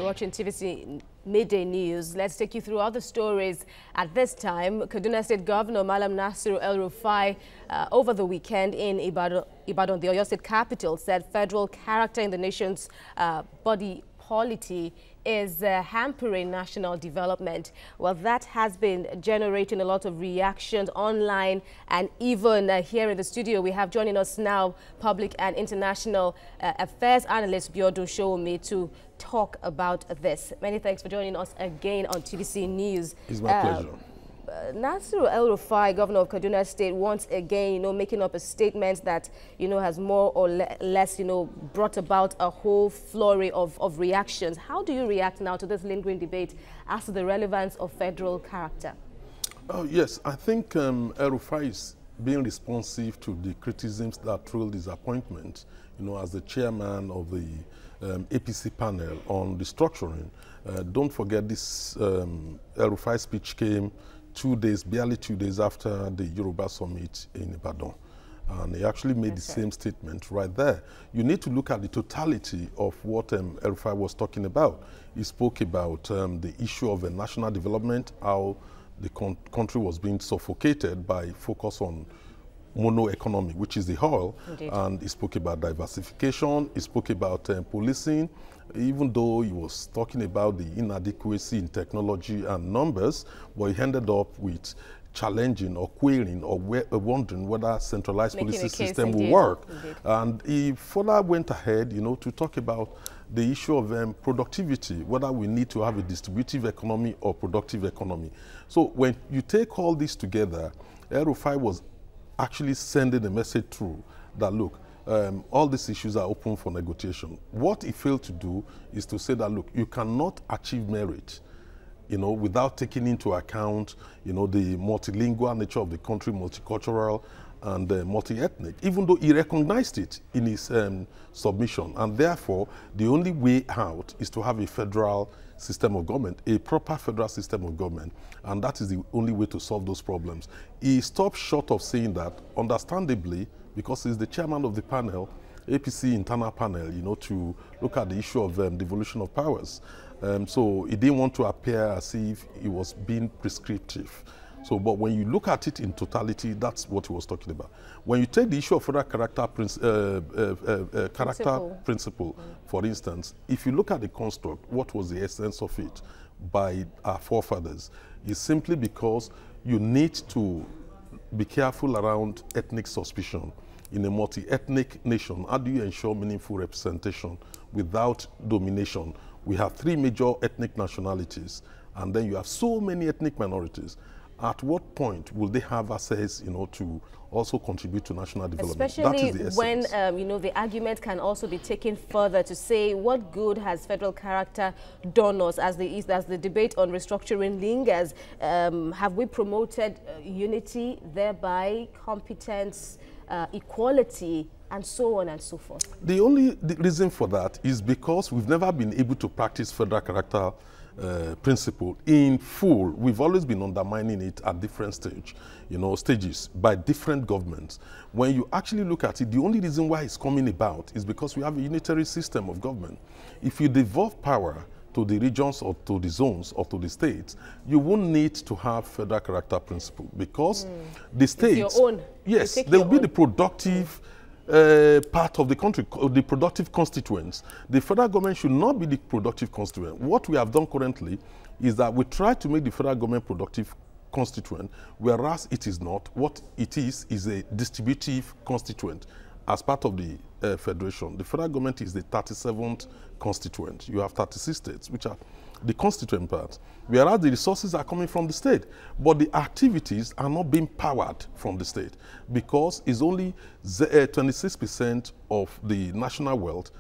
watching TVC Midday News. Let's take you through other stories at this time. Kaduna State Governor Malam Nasiru El-Rufai over the weekend in Ibadan, the Oyo State capital, said federal character in the nation's body polity is hampering national development. Well, that has been generating a lot of reactions online and even here in the studio. We have joining us now public and international affairs analyst Biodun Sowunmi to talk about this. Many thanks for joining us again on TVC News. It's my pleasure. Nasiru El-Rufai, governor of Kaduna State, once again, making up a statement that, has more or less, brought about a whole flurry of reactions. How do you react now to this lingering debate as to the relevance of federal character? Yes, I think El-Rufai is being responsive to the criticisms that trailed his appointment, as the chairman of the APC panel on restructuring. Don't forget this El-Rufai speech came barely 2 days after the Yoruba summit in Ibadan. And he actually made the same statement right there. You need to look at the totality of what El-Rufai was talking about. He spoke about the issue of national development, how the country was being suffocated by focus on mono economy, which is the oil. Indeed. And he spoke about diversification, he spoke about policing, even though he was talking about the inadequacy in technology and numbers, but he ended up with challenging or querying or wondering whether centralized policy system will work. Indeed. And he further went ahead, to talk about the issue of productivity, whether we need to have a distributive economy or productive economy. So when you take all this together, El-Rufai was actually sending a message through that, look, all these issues are open for negotiation. What he failed to do is to say that, look, you cannot achieve merit, without taking into account, the multilingual nature of the country, multicultural and multi-ethnic, even though he recognized it in his submission. And therefore, the only way out is to have a federal system of government, a proper federal system of government, and that is the only way to solve those problems. He stopped short of saying that, understandably, because he's the chairman of the panel, APC internal panel, to look at the issue of devolution of powers. So he didn't want to appear as if he was being prescriptive. So, but when you look at it in totality, that's what he was talking about. When you take the issue of federal character principle, for instance, if you look at the construct, what was the essence of it by our forefathers? It's simply because you need to be careful around ethnic suspicion. In a multi-ethnic nation, how do you ensure meaningful representation without domination? We have 3 major ethnic nationalities, and then you have so many ethnic minorities. At what point will they have access, to also contribute to national development? Especially when, the argument can also be taken further to say, what good has federal character done us as the debate on restructuring lingers? Have we promoted unity, thereby competence, equality, and so on and so forth? The reason for that is because we've never been able to practice federal character principle in full. We've always been undermining it at different stages by different governments. When you actually look at it, the only reason why it's coming about is because we have a unitary system of government. If you devolve power to the regions or to the zones or to the states, you won't need to have federal character principle because the states, it's your own. Yes, they will be the productive part of the country, the productive constituents. The federal government should not be the productive constituent. What we have done currently is that we try to make the federal government productive constituent, whereas it is not. What it is a distributive constituent. As part of the federation, the federal government is the 37th constituent. You have 36 states, which are the constituent part, whereas the resources are coming from the state. But the activities are not being powered from the state because it's only 26% of the national wealth,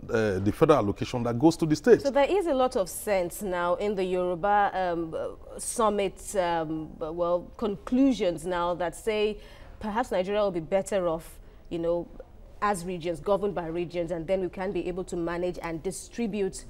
the federal allocation that goes to the state. So there is a lot of sense now in the Yoruba summit, conclusions now that say perhaps Nigeria will be better off, as regions, governed by regions, and then we can be able to manage and distribute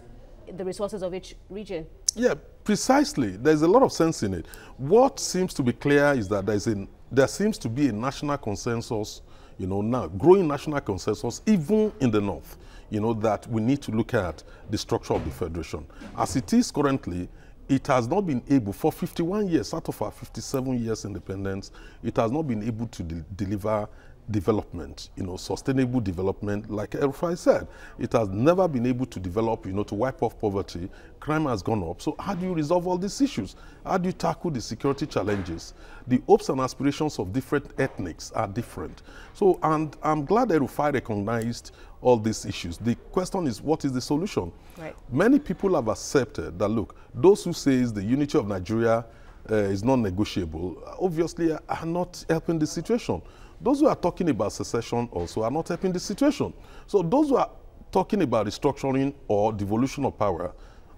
the resources of each region. Yeah, precisely. There's a lot of sense in it. What seems to be clear is that there seems to be a national consensus, now growing national consensus even in the north. that we need to look at the structure of the federation. As it is currently, it has not been able, for 51 years, out of our 57 years independence, it has not been able to deliver development, sustainable development, like El-Rufai said. It has never been able to develop, to wipe off poverty. Crime has gone up. So how do you resolve all these issues? How do you tackle the security challenges? The hopes and aspirations of different ethnics are different. So, and I'm glad El-Rufai recognized all these issues. The question is, what is the solution? Right. Many people have accepted that, look, those who say the unity of Nigeria is non-negotiable, obviously are not helping the situation. Those who are talking about secession also are not helping the situation. So those who are talking about restructuring or devolution of power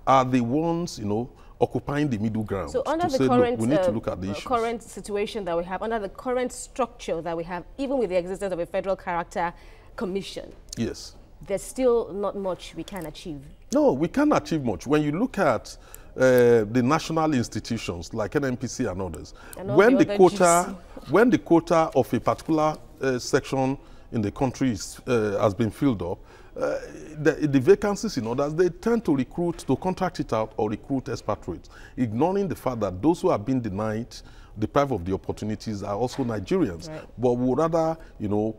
are the ones, occupying the middle ground. So under the say, current, we need to look at the issues. Current situation that we have, under the current structure that we have, even with the existence of a federal character commission, yes, there's still not much we can achieve. No, we can achieve much. When you look at the national institutions like NNPC and others, when the quota of a particular section in the country has been filled up, the vacancies in others, they tend to recruit, to contract it out or recruit expatriates, ignoring the fact that those who have been deprived of the opportunities are also Nigerians. Right. But we would rather,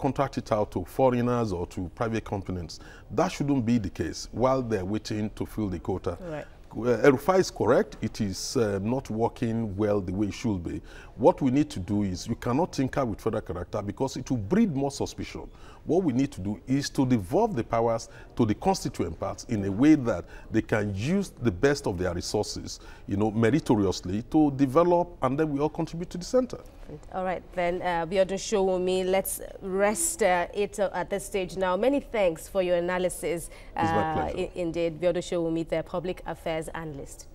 contract it out to foreigners or to private companies. That shouldn't be the case while they're waiting to fill the quota. Right. El-Rufai is correct. It is not working well the way it should be. What we need to do is, you cannot tinker with federal character because it will breed more suspicion. What we need to do is to devolve the powers to the constituent parts in a way that they can use the best of their resources, meritoriously to develop, and then we all contribute to the center. All right, then, Biodun Sowunmi, let's rest it at this stage now. Many thanks for your analysis. It's my pleasure. Indeed, Biodun Sowunmi, the public affairs analyst.